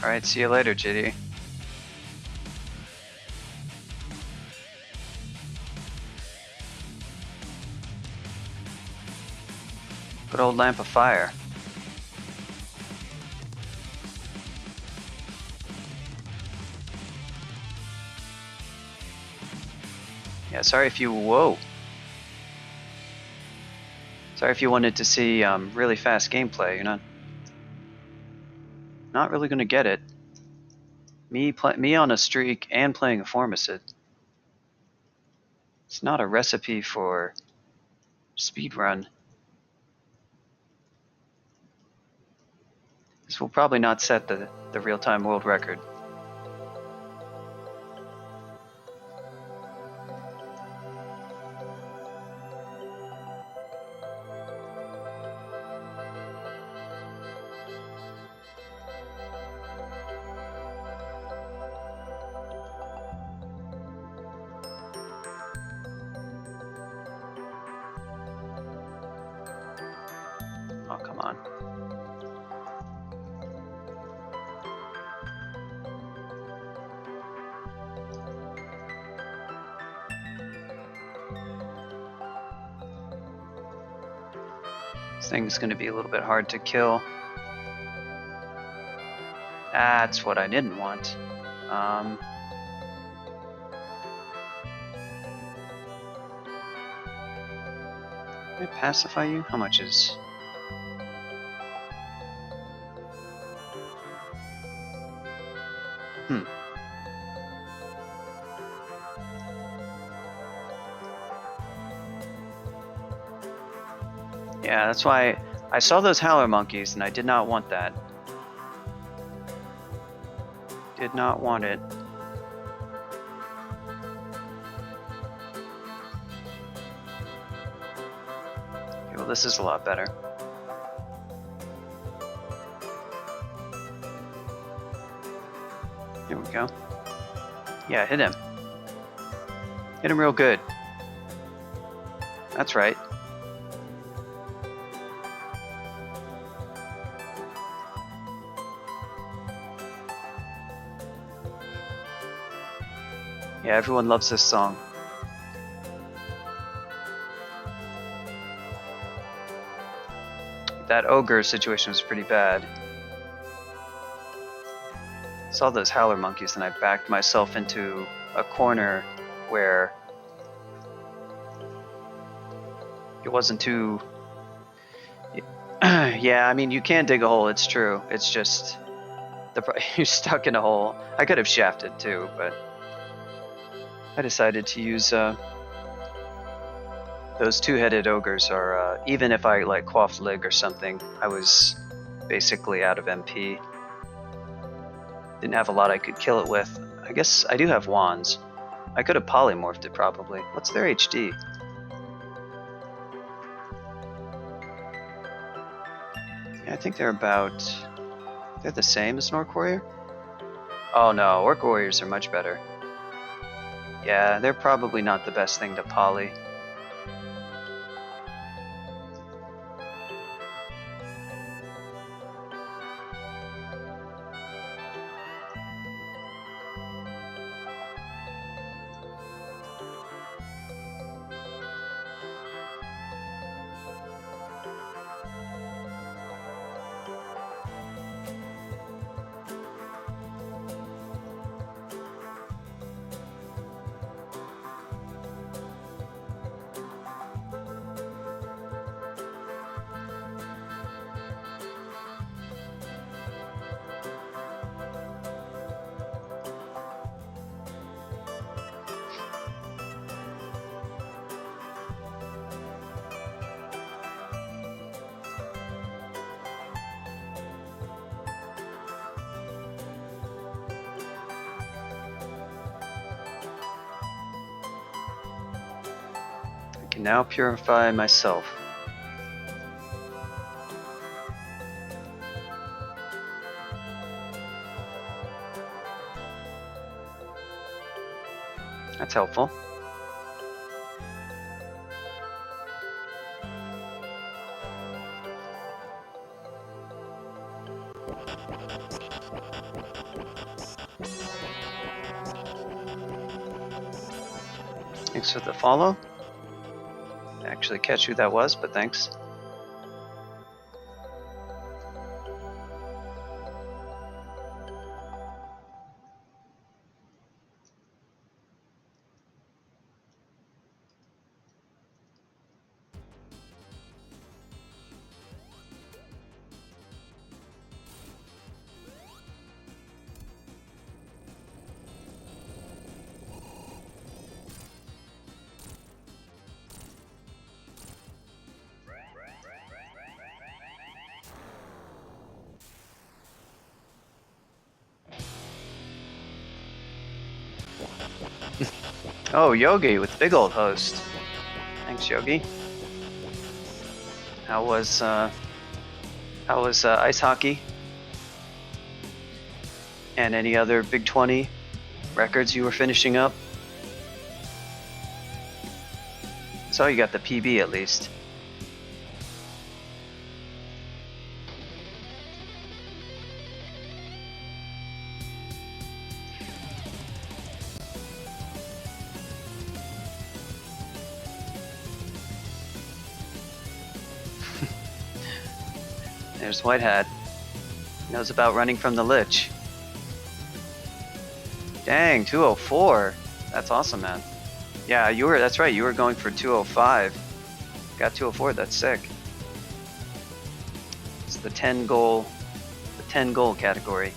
Alright, see you later, Jitty. Good old lamp of fire. Yeah, sorry if you... Whoa! Sorry if you wanted to see really fast gameplay. You're not really gonna get it. Me on a streak and playing a Formicid. It's not a recipe for speedrun. This will probably not set the real-time world record. Oh, come on. This thing's going to be a little bit hard to kill. That's what I didn't want. Can I pacify you? How much is... Yeah, that's why I saw those howler monkeys and I did not want that. Did not want it. Okay, well, this is a lot better. Here we go. Yeah, hit him. Hit him real good. That's right. Yeah, everyone loves this song. That ogre situation was pretty bad. Saw those howler monkeys and I backed myself into a corner where it wasn't too... Yeah, I mean, you can dig a hole, it's true. It's just... you're stuck in a hole. I could have shafted too, but... I decided to use those two-headed ogres are, even if I like quaffed lig or something, I was basically out of MP. Didn't have a lot I could kill it with. I guess I do have wands. I could have polymorphed it probably. What's their HD? Yeah, I think they're the same as an Orc Warrior? Oh no, Orc Warriors are much better. Yeah, they're probably not the best thing to poly. I can now purify myself. That's helpful. Thanks for the follow. Didn't actually catch who that was, but thanks. Oh, Yogi with big old host. Thanks, Yogi. How was ice hockey? And any other Big 20 records you were finishing up? So you got the PB at least. There's White Hat. Knows about running from the Lich. Dang, 204. That's awesome, man. Yeah, that's right, you were going for 205. Got 204, that's sick. It's the 10 goal category.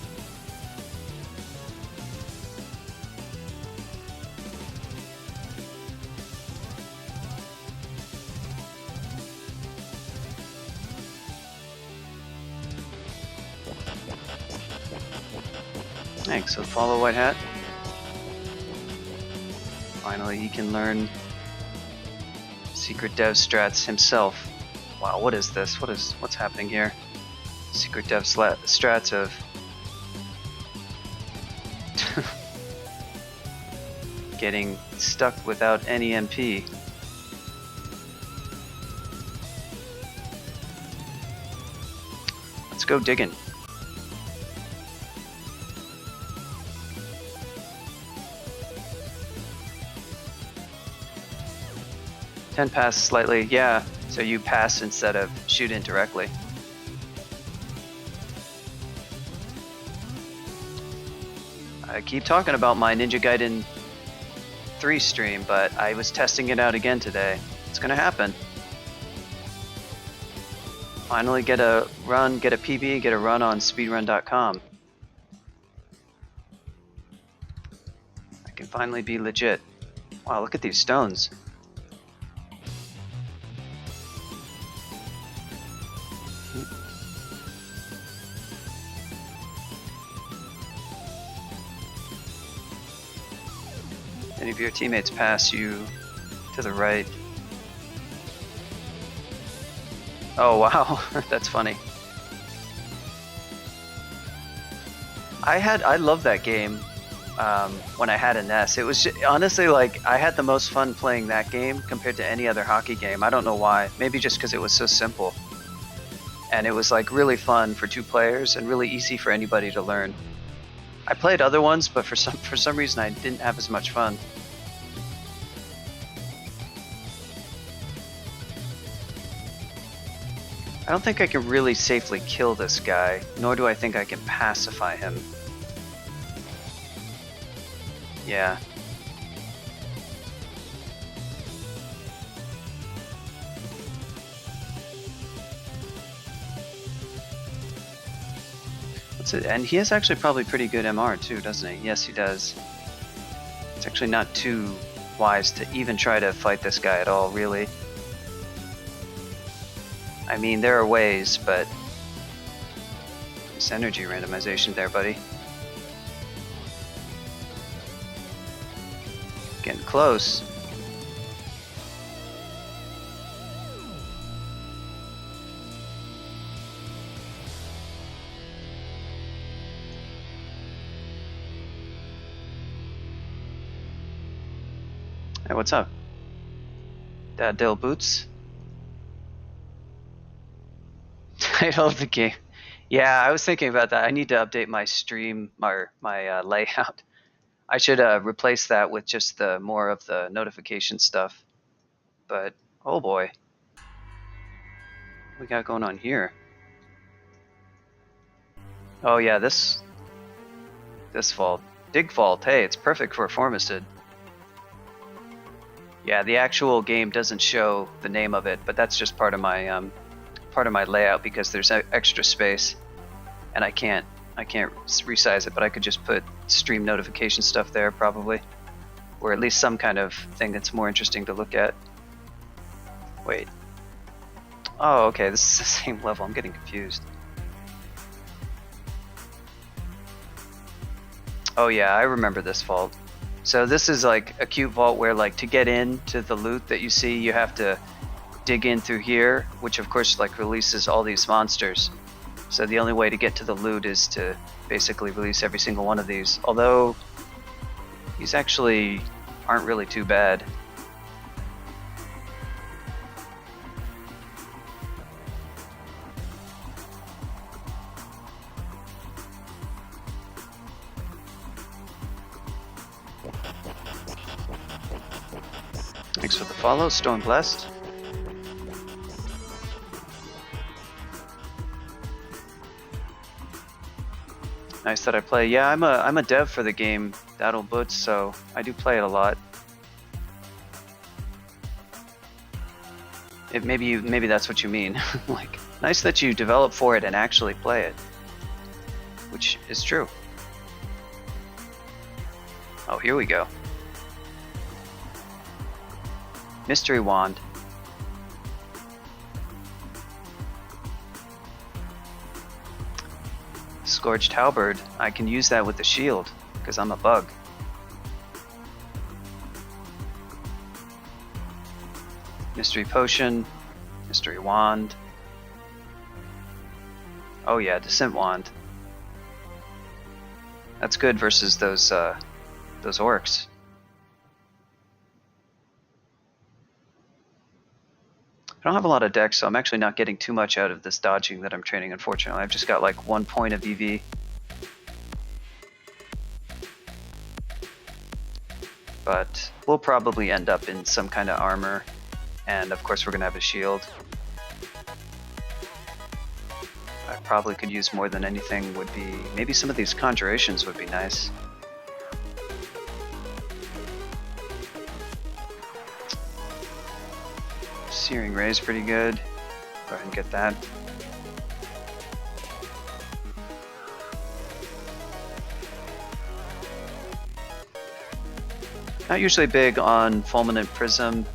Thanks, so follow White Hat. Finally, he can learn secret dev strats himself. Wow, what is this? What's happening here? Secret dev strats of getting stuck without any MP. Let's go digging. Ten pass slightly, yeah. So you pass instead of shoot in directly. I keep talking about my Ninja Gaiden 3 stream, but I was testing it out again today. It's gonna happen. Finally get a run, get a PB, get a run on speedrun.com. I can finally be legit. Wow, look at these stones. Any of your teammates pass you to the right. Oh wow, that's funny. I love that game when I had a NES. It was honestly like I had the most fun playing that game compared to any other hockey game. I don't know why. Maybe just because it was so simple. And it was like really fun for 2 players and really easy for anybody to learn. I played other ones, but for some reason I didn't have as much fun. I don't think I can really safely kill this guy, nor do I think I can pacify him. Yeah. What's it? And he has actually probably pretty good MR too, doesn't he? Yes, he does. It's actually not too wise to even try to fight this guy at all, really. I mean, there are ways, but this energy randomization there, buddy. Getting close. Hey, what's up? Dad Dill Boots? Title of the game. Yeah, I was thinking about that. I need to update my stream, my layout. I should replace that with just the more of the notification stuff. But oh boy, what we got going on here? Oh yeah, this vault, dig vault. Hey, it's perfect for a Formicid. Yeah, the actual game doesn't show the name of it, but that's just part of my layout because there's extra space, and I can't resize it. But I could just put stream notification stuff there probably, or at least some kind of thing that's more interesting to look at. Wait. Oh, okay. This is the same level. I'm getting confused. Oh yeah, I remember this vault. So this is like a cute vault where, like, to get into the loot that you see, you have to dig in through here, which of course like releases all these monsters. So the only way to get to the loot is to basically release every single one of these. Although these actually aren't really too bad. Thanks for the follow, Storm Blessed. Nice that I play. Yeah, I'm a dev for the game Battle Boots, so I do play it a lot. Maybe that's what you mean. Like, nice that you develop for it and actually play it, which is true. Oh, here we go. Mystery Wand. Scourged Halberd. I can use that with the shield, because I'm a bug. Mystery Potion. Mystery Wand. Oh yeah, Descent Wand. That's good versus those orcs. I don't have a lot of decks, so I'm actually not getting too much out of this dodging that I'm training, unfortunately. I've just got like 1 point of EV. But we'll probably end up in some kind of armor, and of course we're going to have a shield. I probably could use more than anything would be, maybe some of these conjurations would be nice. Searing Ray is pretty good. Go ahead and get that. Not usually big on Fulminant Prism.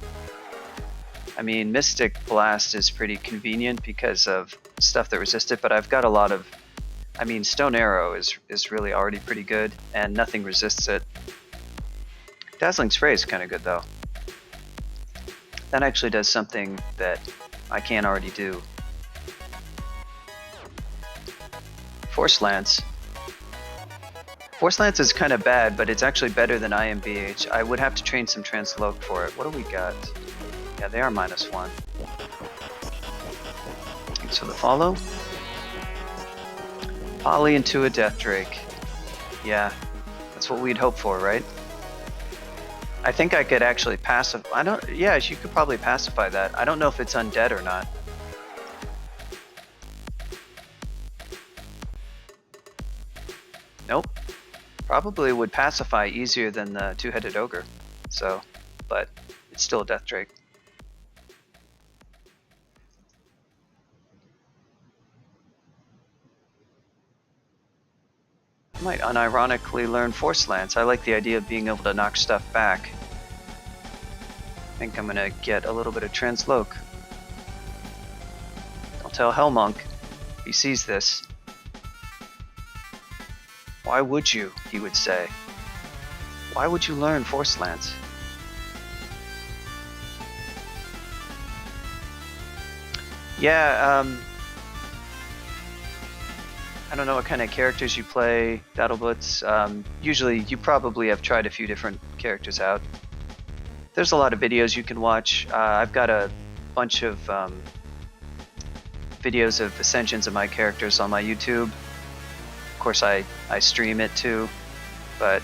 I mean, Mystic Blast is pretty convenient because of stuff that resist it, but I've got a lot of... I mean, Stone Arrow is really already pretty good, and nothing resists it. Dazzling Spray is kind of good, though. That actually does something that I can't already do. Force Lance. Force Lance is kind of bad, but it's actually better than IMBH. I would have to train some Transloc for it. What do we got? Yeah, they are -1. Thanks for the follow. Poly into a Death Drake. Yeah, that's what we'd hope for, right? I think I could actually pacify. Yeah, you could probably pacify that. I don't know if it's undead or not. Nope. Probably would pacify easier than the two-headed ogre. So, but it's still a Death Drake. I might unironically learn Force Lance. I like the idea of being able to knock stuff back. I think I'm gonna get a little bit of Transloc. I'll tell Hellmonk if he sees this. Why would you, he would say. Why would you learn Force Lance? Yeah, I don't know what kind of characters you play, Daddleblitz. Usually you probably have tried a few different characters out. There's a lot of videos you can watch. I've got a bunch of videos of ascensions of my characters on my YouTube. Of course I stream it too, but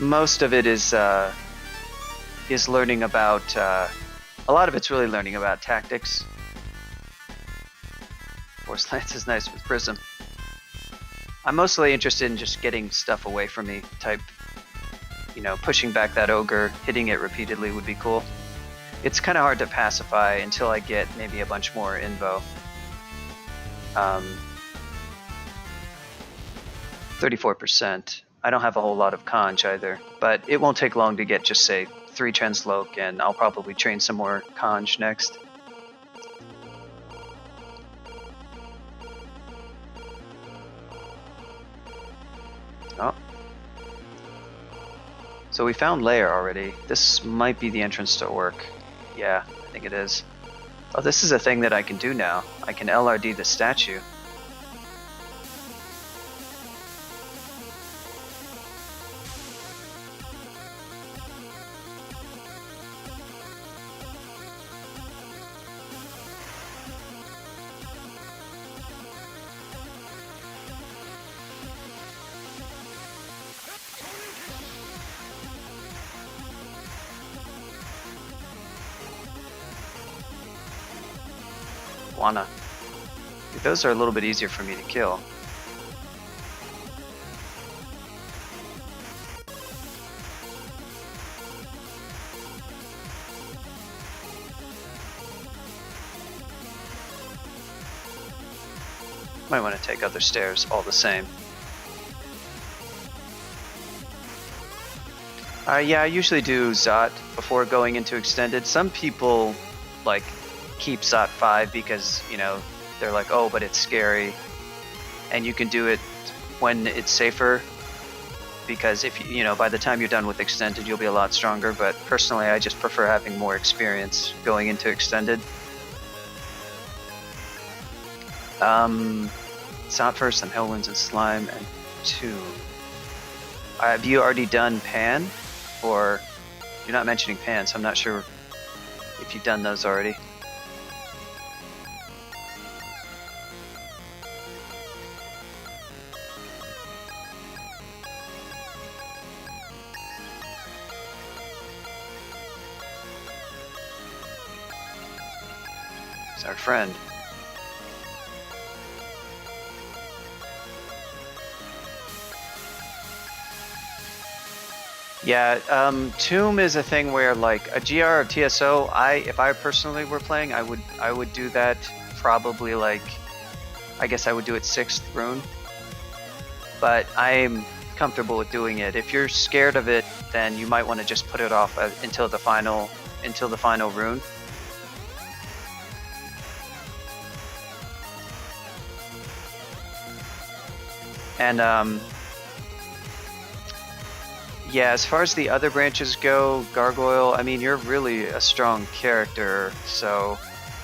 most of it is learning about. A lot of it's really learning about tactics. Force Lance is nice with Prism. I'm mostly interested in just getting stuff away from me. Type, you know, pushing back that ogre, hitting it repeatedly would be cool. It's kind of hard to pacify until I get maybe a bunch more invo. 34%. I don't have a whole lot of conj either, but it won't take long to get just say 3 Transloke, and I'll probably train some more conj next. Oh. So we found Lair already. This might be the entrance to Orc. Yeah, I think it is. Oh, this is a thing that I can do now. I can LRD the statue. Wanna. Those are a little bit easier for me to kill. Might want to take other stairs all the same. Yeah, I usually do Zot before going into extended. Some people like keep Zot 5 because, you know, they're like, oh, but it's scary. And you can do it when it's safer, because if you know, by the time you're done with extended, you'll be a lot stronger. But personally, I just prefer having more experience going into extended. Zot first, then Hellwinds and Slime, and 2. Have you already done Pan? Or you're not mentioning Pan, so I'm not sure if you've done those already. It's our friend. Yeah, Tomb is a thing where like a GR or TSO, if I personally were playing, I would do that probably like, I guess I would do it 6th rune. But I'm comfortable with doing it. If you're scared of it, then you might want to just put it off until the final rune. And yeah, as far as the other branches go, Gargoyle, I mean, you're really a strong character, so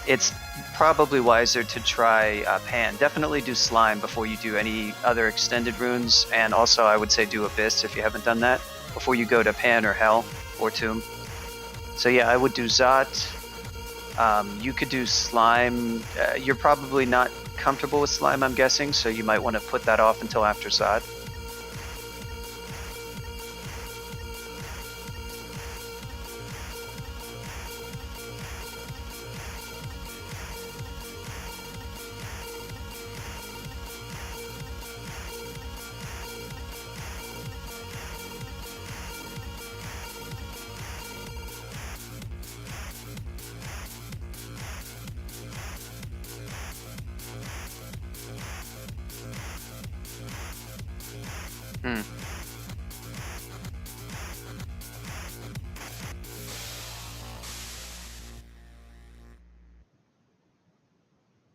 it's probably wiser to try Pan. Definitely do Slime before you do any other extended runes, and also I would say do Abyss if you haven't done that, before you go to Pan or Hell or Tomb. So yeah, I would do Zot. You could do Slime. You're probably not comfortable with Slime, I'm guessing, so you might want to put that off until after Zot.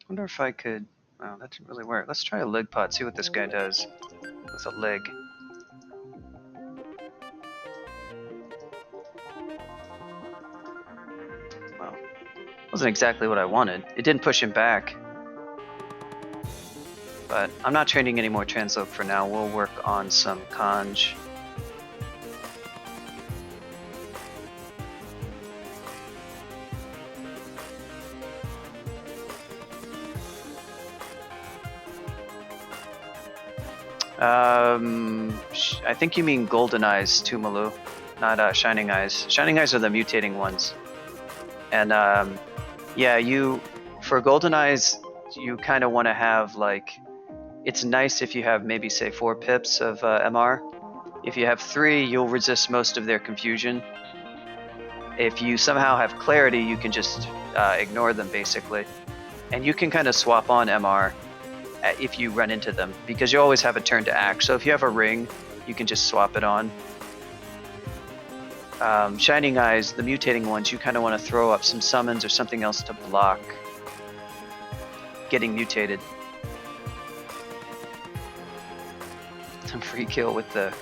I wonder if I could... Oh, that didn't really work. Let's try a leg pot, see what this guy does with a leg. Well, wasn't exactly what I wanted. It didn't push him back. But I'm not training any more Transloke for now. We'll work on some Conj. I think you mean Golden Eyes, Tumalu, not Shining Eyes. Shining Eyes are the mutating ones. And yeah, for Golden Eyes, you kind of want to have like, it's nice if you have maybe say 4 pips of MR. If you have 3, you'll resist most of their confusion. If you somehow have clarity, you can just ignore them basically. And you can kind of swap on MR if you run into them, because you always have a turn to act. So if you have a ring, you can just swap it on. Shining Eyes, the mutating ones, you kind of want to throw up some summons or something else to block getting mutated. Some free kill with the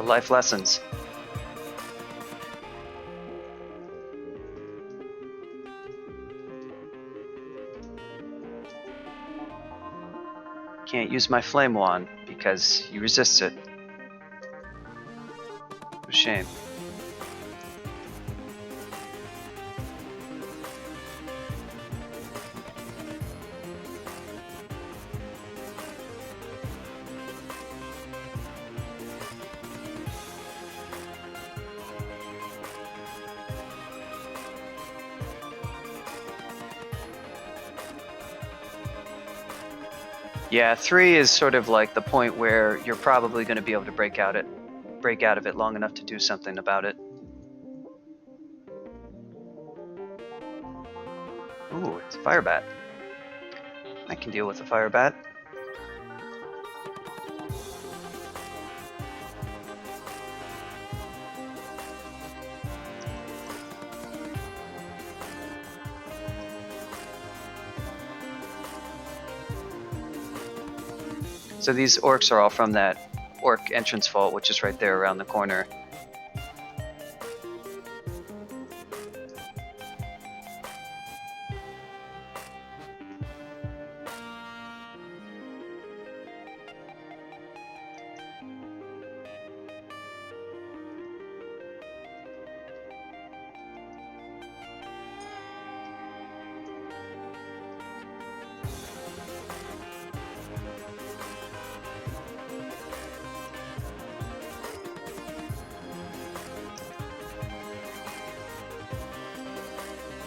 life lessons. Can't use my flame wand because he resists it. What a shame. Yeah, 3 is sort of like the point where you're probably going to be able to break out of it long enough to do something about it. Ooh, it's a fire bat. I can deal with a fire bat. So these orcs are all from that orc entrance vault, which is right there around the corner.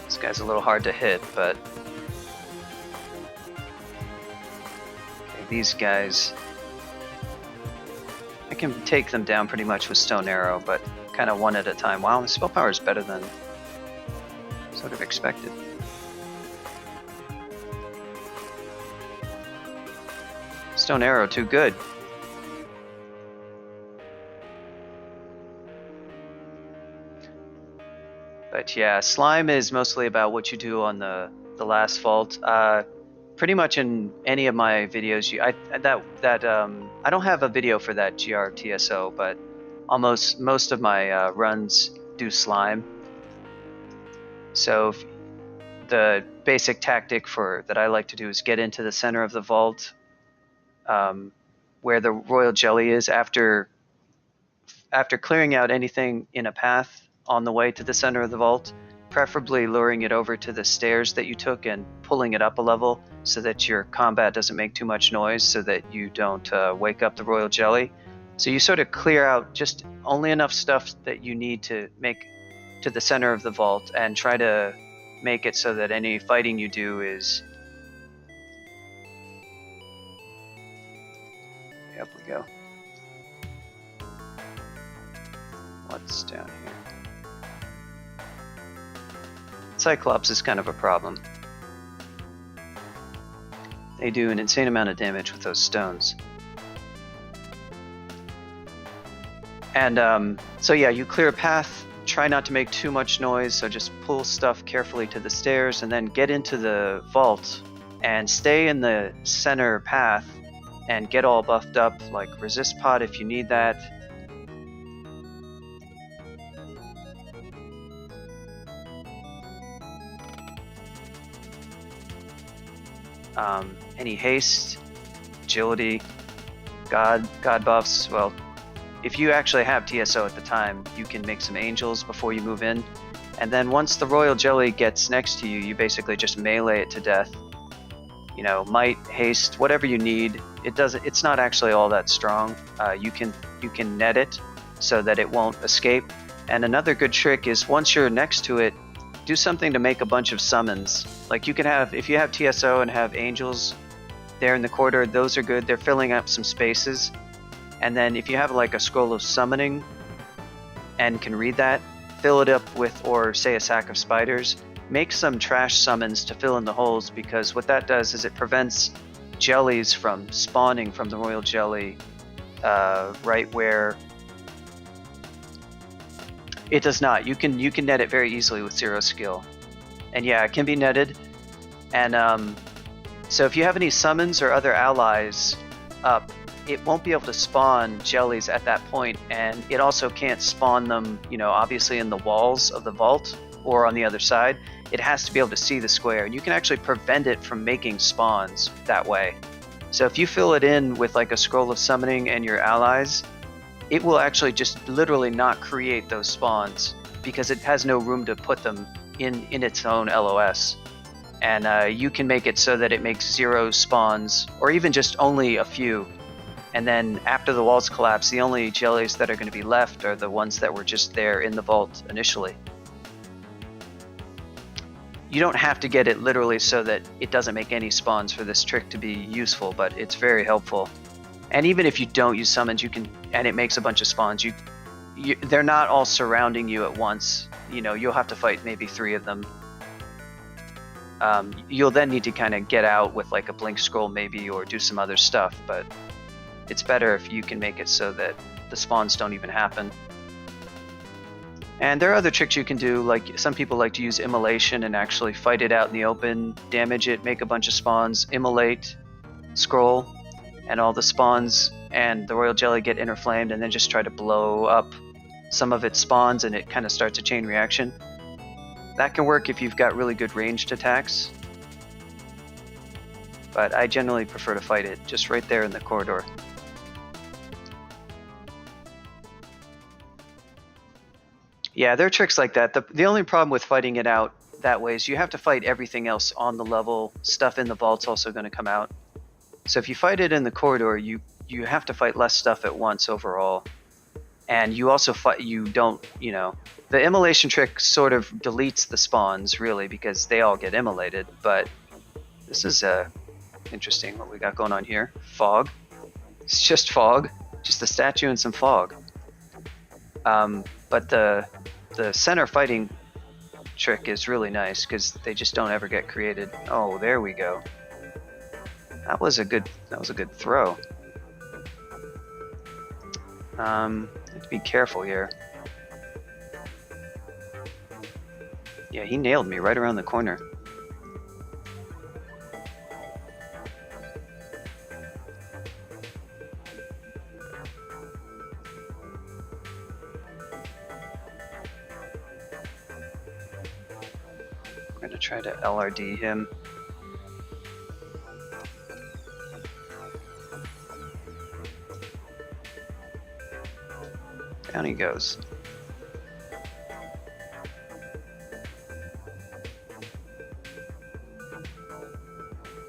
This guy's a little hard to hit, but okay, these guys, I can take them down pretty much with Stone Arrow, but kind of one at a time. Wow, the spell power is better than sort of expected. Stone Arrow, too good. But yeah, slime is mostly about what you do on the last vault. Pretty much in any of my videos, I don't have a video for that GRTSO, but almost most of my runs do slime. So the basic tactic that I like to do is get into the center of the vault, where the royal jelly is, after clearing out anything in a path on the way to the center of the vault, preferably luring it over to the stairs that you took and pulling it up a level so that your combat doesn't make too much noise, so that you don't wake up the royal jelly. So you sort of clear out just only enough stuff that you need to make to the center of the vault, and try to make it so that any fighting you do is... Up we go. What's down here? Cyclops is kind of a problem. They do an insane amount of damage with those stones. And so yeah, you clear a path, try not to make too much noise, so just pull stuff carefully to the stairs, and then get into the vault and stay in the center path and get all buffed up, like resist pot if you need that. Any haste, agility, god buffs. Well, if you actually have TSO at the time, you can make some angels before you move in, and then once the royal jelly gets next to you, you basically just melee it to death. you know, might, haste, whatever you need. It's not actually all that strong. You can net it so that it won't escape. And another good trick is once you're next to it, do something to make a bunch of summons. Like you can have, if you have TSO and have angels there in the corridor, those are good. They're filling up some spaces. And then if you have like a scroll of summoning and can read that, fill it up with, or say a sack of spiders, make some trash summons to fill in the holes, because what that does is it prevents jellies from spawning from the royal jelly right where it does not. You can net it very easily with 0 skill. And yeah, it can be netted. And so if you have any summons or other allies up, it won't be able to spawn jellies at that point, and it also can't spawn them, you know, obviously in the walls of the vault or on the other side. It has to be able to see the square, and you can actually prevent it from making spawns that way. So if you fill it in with like a scroll of summoning and your allies, it will actually just literally not create those spawns because it has no room to put them in its own LOS. And you can make it so that it makes 0 spawns, or even just only a few. And then after the walls collapse, the only jellies that are going to be left are the ones that were just there in the vault initially. You don't have to get it literally so that it doesn't make any spawns for this trick to be useful, but it's very helpful. And even if you don't use summons, you can, and it makes a bunch of spawns, they're not all surrounding you at once. You know, you'll have to fight maybe 3 of them. You'll then need to kind of get out with like a blink scroll maybe, or do some other stuff, but it's better if you can make it so that the spawns don't even happen. And there are other tricks you can do, like some people like to use immolation and actually fight it out in the open, damage it, make a bunch of spawns, immolate, scroll, and all the spawns and the royal jelly get interflamed, and then just try to blow up some of its spawns, and it kind of starts a chain reaction. That can work if you've got really good ranged attacks, but I generally prefer to fight it just right there in the corridor. Yeah, there are tricks like that. The only problem with fighting it out that way is you have to fight everything else on the level. Stuff in the vault's also going to come out. So if you fight it in the corridor, you have to fight less stuff at once overall. And you also fight, the immolation trick sort of deletes the spawns really, because they all get immolated. But this is interesting what we got going on here. Fog. It's just fog. Just the statue and some fog. But the center fighting trick is really nice because they just don't ever get created. Oh, there we go. That was a good throw. Have to be careful here. Yeah, he nailed me right around the corner. I'm gonna try to LRD him. Down he goes.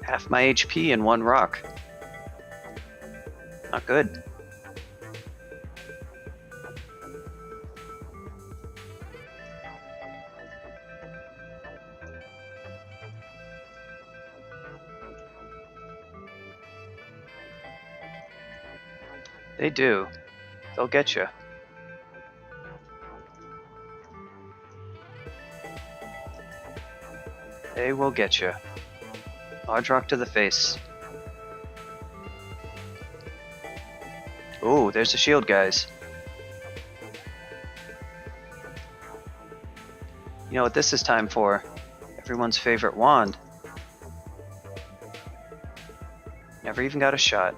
Half my HP in 1 rock. Not good. They do. They'll get you. They will get you. Large rock to the face. Ooh, there's the shield, guys. You know what this is time for? Everyone's favorite wand. Never even got a shot.